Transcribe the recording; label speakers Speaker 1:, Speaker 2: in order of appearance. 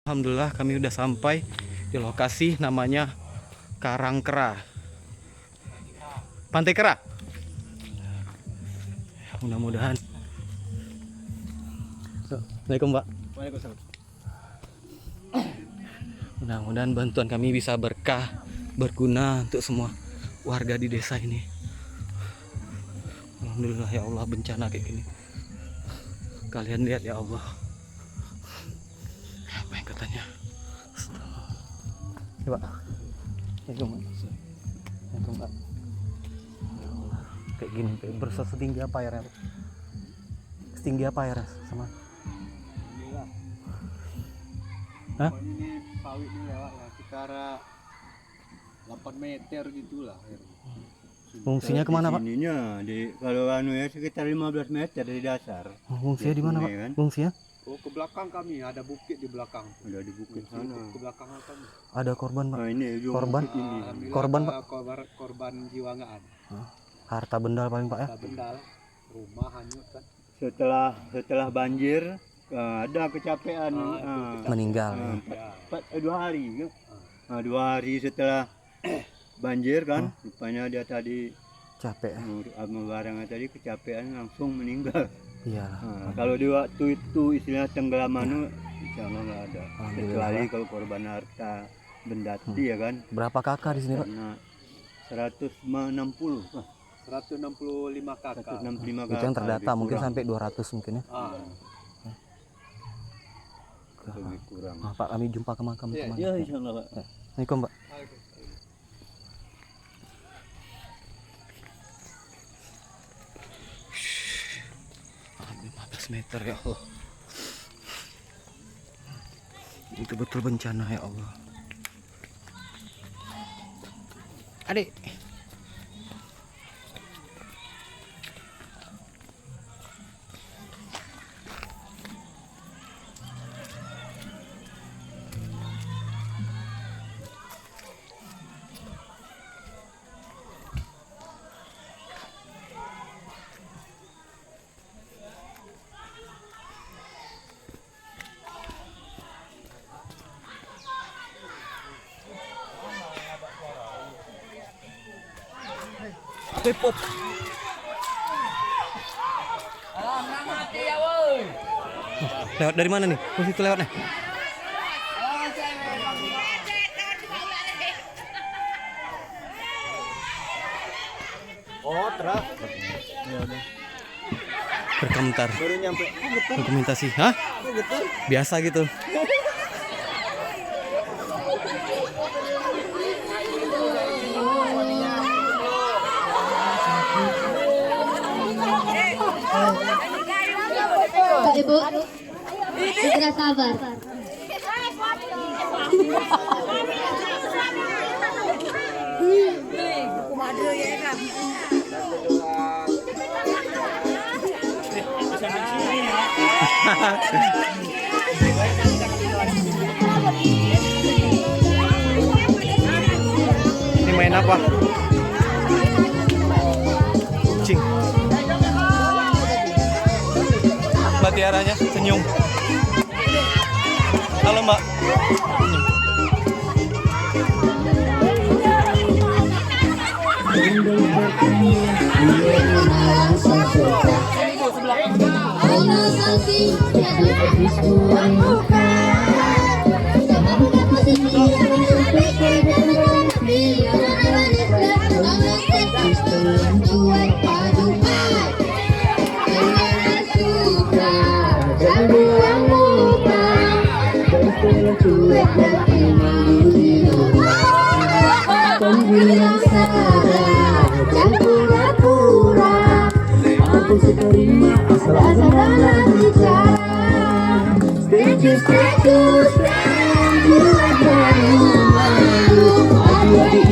Speaker 1: Alhamdulillah kami udah sampai di lokasi namanya Karangkera, Pantai Kera. Mudah-mudahan. Assalamualaikum Pak.
Speaker 2: Waalaikumsalam.
Speaker 1: Mudah-mudahan bantuan kami bisa berkah, berguna untuk semua warga di desa ini. Alhamdulillah ya Allah, bencana kayak gini. Kalian lihat ya Allah. Apa yang katanya? Coba. Assalamualaikum Pak. Ya Allah, kayak gini, kayak setinggi apa ya? Setinggi apa ya sama? Hah?
Speaker 2: Ini sawit ini lewat lah sekitar 8 meter gitulah.
Speaker 1: Fungsinya kemana Pak?
Speaker 3: Ininya kalau ya sekitar 15 meter dari dasar.
Speaker 1: Fungsinya di mana Pak?
Speaker 3: Kan?
Speaker 1: Fungsinya?
Speaker 2: Oh, ke belakang kami ada bukit di belakang.
Speaker 3: Udah di bukit sana.
Speaker 2: Ke belakang kami.
Speaker 1: Ada korban Pak?
Speaker 3: Nah, ini
Speaker 1: Korban?
Speaker 3: ini.
Speaker 1: Korban, Pak?
Speaker 2: Korban jiwa nggak ada.
Speaker 1: Harta benda paling Pak ya?
Speaker 2: Ada benda lah. Rumah hanyut kan.
Speaker 3: Setelah banjir ada kecapean
Speaker 1: Meninggal.
Speaker 3: 2 hari ya. 2 hari setelah banjir kan, rupanya dia tadi
Speaker 1: Capek.
Speaker 3: barangnya tadi kecapean langsung meninggal.
Speaker 1: Iya.
Speaker 3: Kalau di waktu itu istilah tenggelaman insya Allah nggak ada, kecuali kalau korban harta benda ya kan.
Speaker 1: Berapa kakak di sini Pak?
Speaker 3: Karena 160
Speaker 2: 165 kakak.
Speaker 3: 165
Speaker 1: Itu yang terdata, mungkin sampai 200 mungkin ya.
Speaker 3: Lebih kurang.
Speaker 1: Pak, kami jumpa ke makam teman.
Speaker 3: Ya insya Allah Pak.
Speaker 1: Assalamualaikum Pak. Shhh. 15 meter ya Allah. Itu betul bencana ya Allah. Adik. Pop. Lewat dari mana nih? Oh, situ lewatnya.
Speaker 2: Oh, truk.
Speaker 1: Berkomentar.
Speaker 2: Baru nyampe.
Speaker 1: Dokumentasi. Hah? Biasa gitu.
Speaker 4: Ibu, segera sabar.
Speaker 1: Ini main apa? Kucing. Mbak Tiaranya senyum. Halo Mbak.
Speaker 4: Bilang salah, jangan pura-pura. Aku seterima asal dalam bicara. Status yang buat baru malu.